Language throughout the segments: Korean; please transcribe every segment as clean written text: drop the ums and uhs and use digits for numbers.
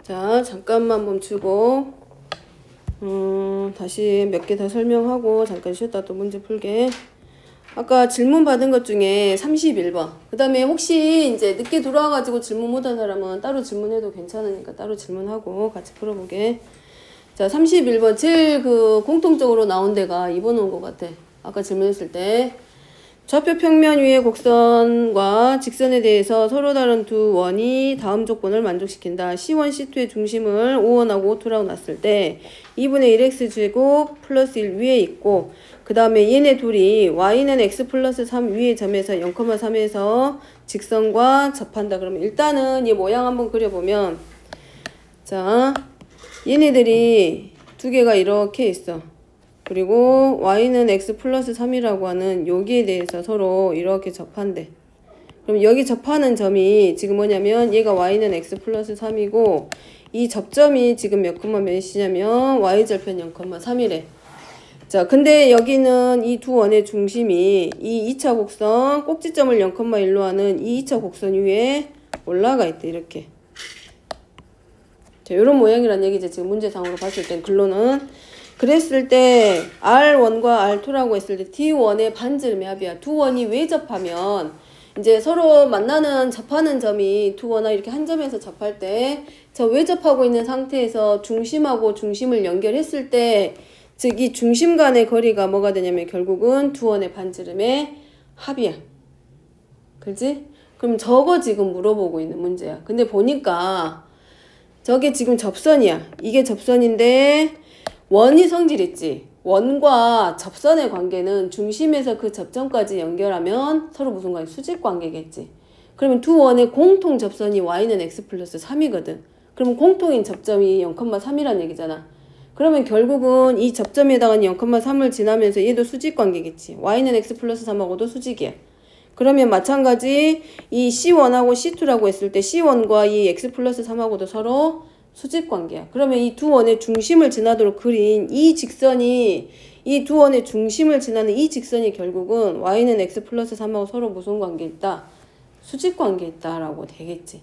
자, 잠깐만 멈추고 다시 몇 개 더 설명하고 잠깐 쉬었다 또 문제 풀게. 아까 질문 받은 것 중에 31번. 그 다음에 혹시 이제 늦게 들어와가지고 질문 못한 사람은 따로 질문해도 괜찮으니까 따로 질문하고 같이 풀어보게. 자, 31번. 제일 공통적으로 나온 데가 2번 온 것 같아. 아까 질문했을 때. 좌표 평면 위의 곡선과 직선에 대해서 서로 다른 두 원이 다음 조건을 만족시킨다. C1, C2의 중심을 5원하고 5,2라고 놨을 때 2분의 1x제곱 플러스 1 위에 있고 그 다음에 얘네 둘이 y는 x 플러스 3 위의 점에서 0,3에서 직선과 접한다. 그러면 일단은 이 모양 한번 그려보면 자, 얘네들이 두 개가 이렇게 있어. 그리고 y는 x 플러스 3이라고 하는 여기에 대해서 서로 이렇게 접한대. 그럼 여기 접하는 점이 지금 뭐냐면 얘가 y는 x 플러스 3이고 이 접점이 지금 몇 콤마 몇이냐면 y절편 0,3이래. 자, 근데 여기는 이 두 원의 중심이 이 2차 곡선 꼭지점을 0,1로 하는 이 2차 곡선 위에 올라가 있대. 이렇게. 자, 요런 모양이란 얘기지. 지금 문제상으로 봤을 땐 글로는. 그랬을 때 R1과 R2라고 했을 때 D1의 반지름의 합이야. 두 원이 왜 접하면 이제 서로 만나는 접하는 점이 두 원이 이렇게 한 점에서 접할 때 저 왜 접하고 있는 상태에서 중심하고 중심을 연결했을 때 즉 이 중심 간의 거리가 뭐가 되냐면 결국은 두 원의 반지름의 합이야. 그지? 그럼 저거 지금 물어보고 있는 문제야. 근데 보니까 저게 지금 접선이야. 이게 접선인데 원이 성질있지. 원과 접선의 관계는 중심에서 그 접점까지 연결하면 서로 무슨 관계? 수직 관계겠지. 그러면 두 원의 공통 접선이 y는 x 플러스 3이거든. 그러면 공통인 접점이 0,3이란 얘기잖아. 그러면 결국은 이 접점에다가 0,3을 지나면서 얘도 수직 관계겠지. y는 x 플러스 3하고도 수직이야. 그러면 마찬가지 이 C1하고 C2라고 했을 때 C1과 이 x 플러스 3하고도 서로 수직 관계야. 그러면 이 두 원의 중심을 지나도록 그린 이 직선이 이 두 원의 중심을 지나는 이 직선이 결국은 y는 x 플러스 3하고 서로 무슨 관계 있다? 수직 관계 있다라고 되겠지.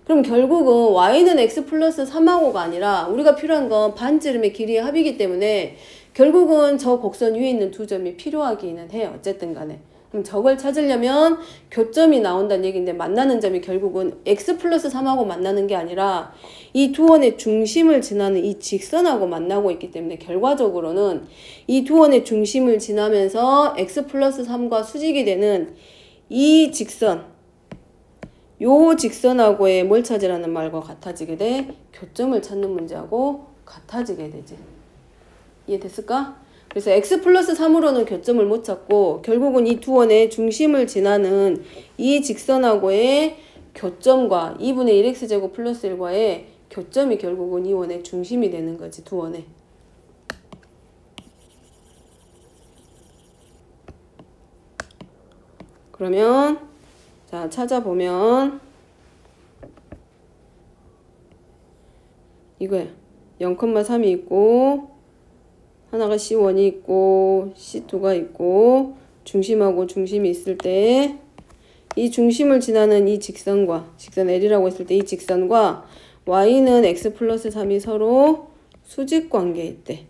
그럼 결국은 y는 x 플러스 3하고가 아니라 우리가 필요한 건 반지름의 길이의 합이기 때문에 결국은 저 곡선 위에 있는 두 점이 필요하기는 해. 어쨌든 간에. 그럼 저걸 찾으려면 교점이 나온다는 얘기인데 만나는 점이 결국은 x 플러스 3하고 만나는 게 아니라 이 두 원의 중심을 지나는 이 직선하고 만나고 있기 때문에 결과적으로는 이 두 원의 중심을 지나면서 x 플러스 3과 수직이 되는 이 직선 요 직선하고의 뭘 찾으라는 말과 같아지게 돼. 교점을 찾는 문제하고 같아지게 되지. 이해됐을까? 그래서 x 플러스 3으로는 교점을 못 찾고 결국은 이 두 원의 중심을 지나는 이 직선하고의 교점과 2분의 1x제곱 플러스 1과의 교점이 결국은 이 원의 중심이 되는 거지. 두 원의. 그러면 자 찾아보면 이거야. 0,3이 있고 하나가 C1이 있고 C2가 있고 중심하고 중심이 있을 때 이 중심을 지나는 이 직선과 직선 L이라고 했을 때 이 직선과 y는 x 플러스 3이 서로 수직 관계에 있대.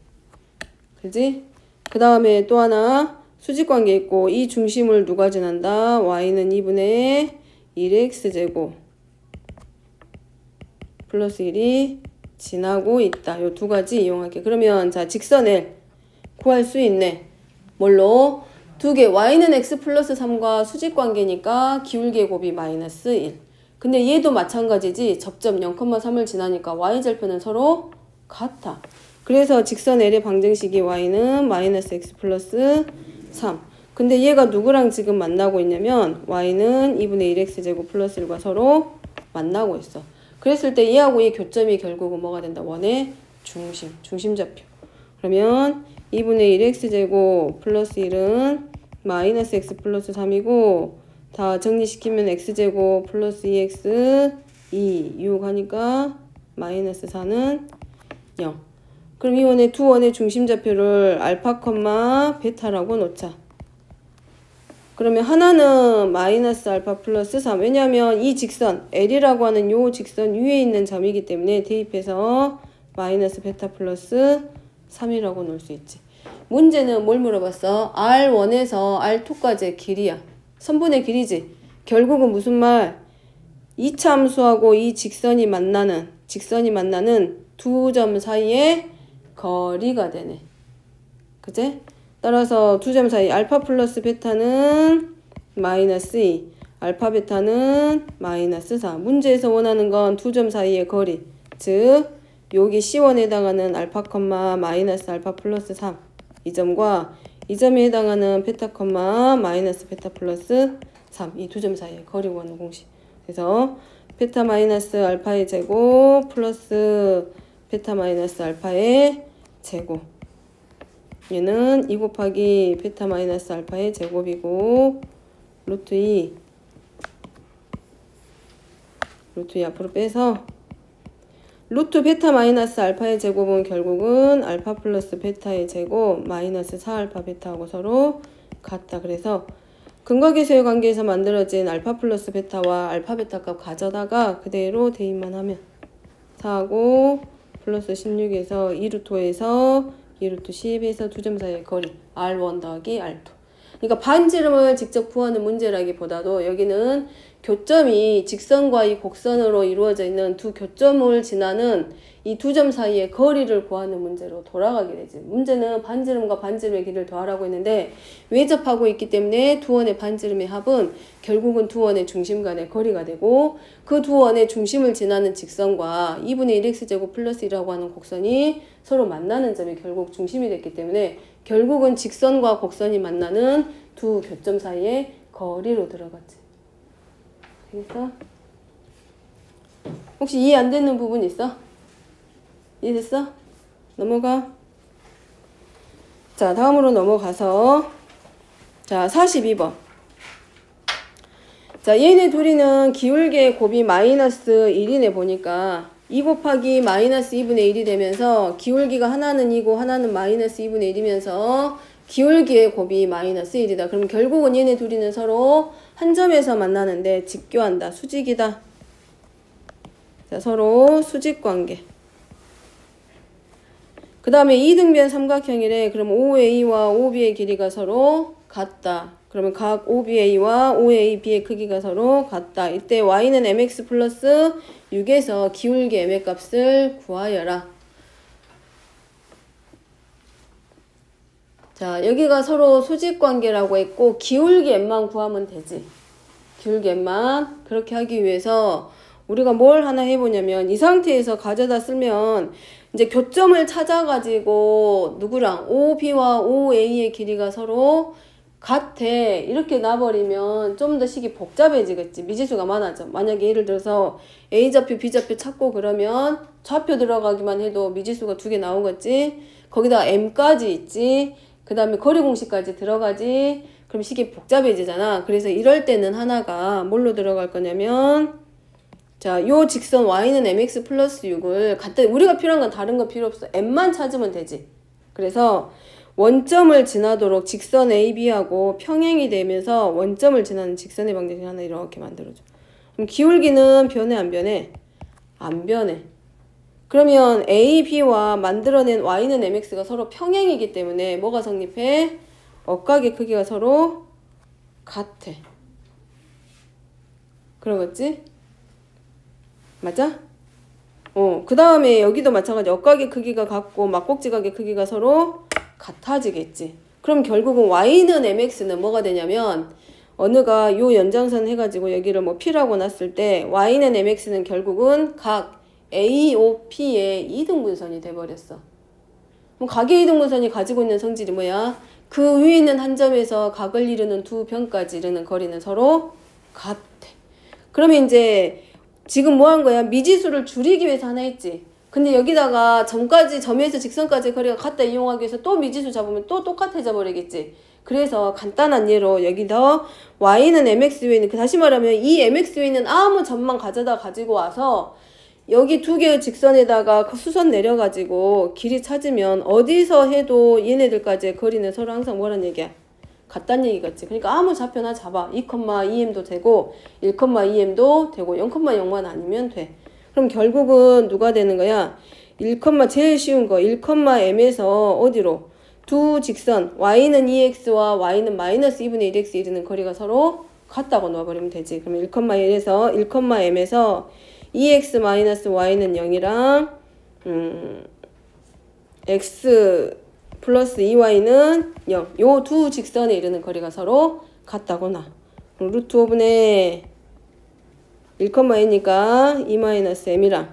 그지? 그 다음에 또 하나 수직 관계에 있고 이 중심을 누가 지난다? y는 2분의 1x제곱 플러스 1이 지나고 있다. 요 두 가지 이용할게. 그러면 자 직선 L 구할 수 있네. 뭘로? 두 개. y는 x 플러스 3과 수직 관계니까 기울기의 곱이 마이너스 1. 근데 얘도 마찬가지지. 접점 0,3을 지나니까 y절편은 서로 같아. 그래서 직선 L의 방정식이 y는 마이너스 x 플러스 3. 근데 얘가 누구랑 지금 만나고 있냐면 y는 2분의 1x제곱 플러스 1과 서로 만나고 있어. 그랬을 때 얘하고 이 교점이 결국은 뭐가 된다? 원의 중심. 중심좌표. 그러면 2분의 1x제곱 플러스 1은 마이너스 x 플러스 3이고 다 정리시키면 x제곱 플러스 2x 2 유혹하니까 마이너스 4는 0. 그럼 이 원의 두 원의 중심좌표를 알파, 베타라고 놓자. 그러면 하나는 마이너스 알파 플러스 3. 왜냐하면 이 직선 L이라고 하는 요 직선 위에 있는 점이기 때문에 대입해서 마이너스 베타 플러스 3이라고 놓을 수 있지. 문제는 뭘 물어봤어? R1에서 R2까지의 길이야. 선분의 길이지. 결국은 무슨 말? 2차 함수하고 이 직선이 만나는 두 점 사이의 거리가 되네. 그제? 따라서 두 점 사이 알파 플러스 베타는 마이너스 2, 알파 베타는 마이너스 4. 문제에서 원하는 건 두 점 사이의 거리. 즉 여기 C1에 해당하는 알파 컴마 마이너스 알파 플러스 3. 이 점과 이 점에 해당하는 베타 컴마 마이너스 베타 플러스 3. 이 두 점 사이의 거리 구하는 공식. 그래서 베타 마이너스 알파의 제곱 플러스 베타 마이너스 알파의 제곱. 얘는 2 곱하기 베타 마이너스 알파의 제곱이고 루트 2 앞으로 빼서 루트 베타 마이너스 알파의 제곱은 결국은 알파 플러스 베타의 제곱 마이너스 4알파 베타하고 서로 같다. 그래서 근거계수의 관계에서 만들어진 알파 플러스 베타와 알파 베타 값 가져다가 그대로 대입만 하면 4하고 플러스 16에서 2루트 5에서 2루트 10에서 두 점 사이의 거리 R1 더하기 R2. 그러니까 반지름을 직접 구하는 문제라기보다도 여기는 교점이 직선과 이 곡선으로 이루어져 있는 두 교점을 지나는 이 두 점 사이의 거리를 구하는 문제로 돌아가게 되지. 문제는 반지름과 반지름의 길이를 더하라고 했는데 외접하고 있기 때문에 두 원의 반지름의 합은 결국은 두 원의 중심 간의 거리가 되고 그 두 원의 중심을 지나는 직선과 2분의 1x제곱 플러스 1이라고 하는 곡선이 서로 만나는 점이 결국 중심이 됐기 때문에 결국은 직선과 곡선이 만나는 두 교점 사이의 거리로 들어갔지. 되겠어? 혹시 이해 안 되는 부분 있어? 이해됐어? 넘어가. 자, 다음으로 넘어가서 자, 42번. 자, 얘네 둘이는 기울기의 곱이 마이너스 1이네 보니까 2 곱하기 마이너스 2분의 1이 되면서 기울기가 하나는 2고 하나는 마이너스 2분의 1이면서 기울기의 곱이 마이너스 1이다. 그럼 결국은 얘네 둘이는 서로 한 점에서 만나는데 직교한다. 수직이다. 자, 서로 수직관계. 그 다음에 이등변 삼각형이래. 그럼 OA와 OB의 길이가 서로 같다. 그러면 각 OBA와 OAB의 크기가 서로 같다. 이때 Y는 mx 플러스 6에서 기울기 m의 값을 구하여라. 자, 여기가 서로 수직관계라고 했고 기울기 m만 구하면 되지. 기울기 m만. 그렇게 하기 위해서 우리가 뭘 하나 해보냐면 이 상태에서 가져다 쓰면 이제 교점을 찾아가지고 누구랑 OB와 OA의 길이가 서로 같아. 이렇게 놔버리면 좀 더 식이 복잡해지겠지. 미지수가 많아져. 만약에 예를 들어서 A좌표, B좌표 찾고 그러면 좌표 들어가기만 해도 미지수가 2개 나오겠지. 거기다 M까지 있지. 그 다음에 거리 공식까지 들어가지. 그럼 식이 복잡해지잖아. 그래서 이럴 때는 하나가 뭘로 들어갈 거냐면 자, 요 직선 y는 mx 플러스 6을 간단히 우리가 필요한 건 다른 거 필요 없어. m만 찾으면 되지. 그래서 원점을 지나도록 직선 AB하고 평행이 되면서 원점을 지나는 직선의 방정식 하나 이렇게 만들어줘. 그럼 기울기는 변해 안 변해? 안 변해. 그러면 AB와 만들어낸 y는 mx가 서로 평행이기 때문에 뭐가 성립해? 억각의 크기가 서로 같아. 그러겠지? 맞아? 그 다음에 여기도 마찬가지. 억각의 크기가 같고 막곡지각의 크기가 서로 같아지겠지. 그럼 결국은 y는 mx는 뭐가 되냐면 어느가 요 연장선 해가지고 여기를 뭐 p라고 놨을 때 y는 mx는 결국은 각 AOP의 이등분선이 돼버렸어. 그럼 각의 이등분선이 가지고 있는 성질이 뭐야? 그 위에 있는 한 점에서 각을 이루는 두 변까지 이루는 거리는 서로 같아. 그러면 이제 지금 뭐 한 거야? 미지수를 줄이기 위해서 하나 했지. 근데 여기다가 점에서 직선까지 거리가 같다 이용하기 위해서 또 미지수 잡으면 또 똑같아져 버리겠지. 그래서 간단한 예로 여기다 y는 mx 위에 있는, 다시 말하면 이 mx 위에 있는 아무 점만 가지고 와서 여기 두 개의 직선에다가 수선 내려가지고 길이 찾으면 어디서 해도 얘네들까지의 거리는 서로 항상 뭐란 얘기야? 같다는 얘기겠지. 그러니까 아무 좌표나 잡아. 2,2m도 되고 1,2m도 되고 0,0만 아니면 돼. 그럼 결국은 누가 되는 거야? 제일 쉬운 거 1,m에서 어디로? 두 직선 y는 2x와 y는 마이너스 2분의 1x 이르는 거리가 서로 같다고 놓아버리면 되지. 그럼 1,1에서 1,m에서 2x 마이너스 y는 0이랑 x 플러스 2y는 0. 요 두 직선에 이르는 거리가 서로 같다고 나. 루트 5분의 1,m이니까 2 마이너스 m이랑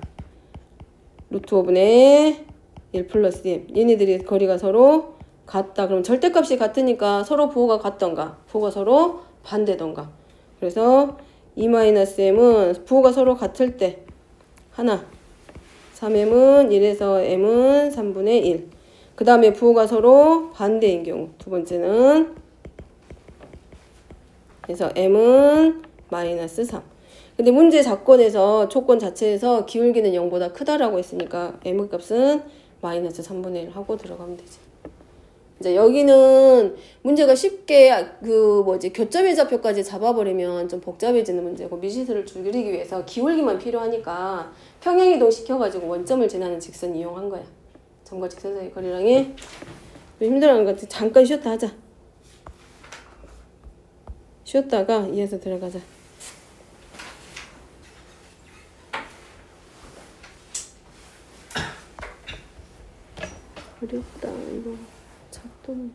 루트 5분의 1 플러스 m. 얘네들이 거리가 서로 같다. 그럼 절대값이 같으니까 서로 부호가 같던가 부호가 서로 반대던가. 그래서 2 마이너스 m은 부호가 서로 같을 때 하나 3m은 1에서 m은 3분의 1. 그 다음에 부호가 서로 반대인 경우 두 번째는 그래서 m은 마이너스 3. 근데 문제 자권에서 조건 자체에서 기울기는 0보다 크다라고 했으니까 m의 값은 마이너스 3분의 1 하고 들어가면 되지. 이제 여기는 문제가 쉽게 교점의 좌표까지 잡아버리면 좀 복잡해지는 문제고 미시스를 줄이기 위해서 기울기만 필요하니까 평행이동 시켜가지고 원점을 지나는 직선 이용한 거야. 점과 직선 사이 거리랑이 힘들어하는 것 같아. 잠깐 쉬었다 하자. 쉬었다가 이어서 들어가자. 어렵다 이거 작동을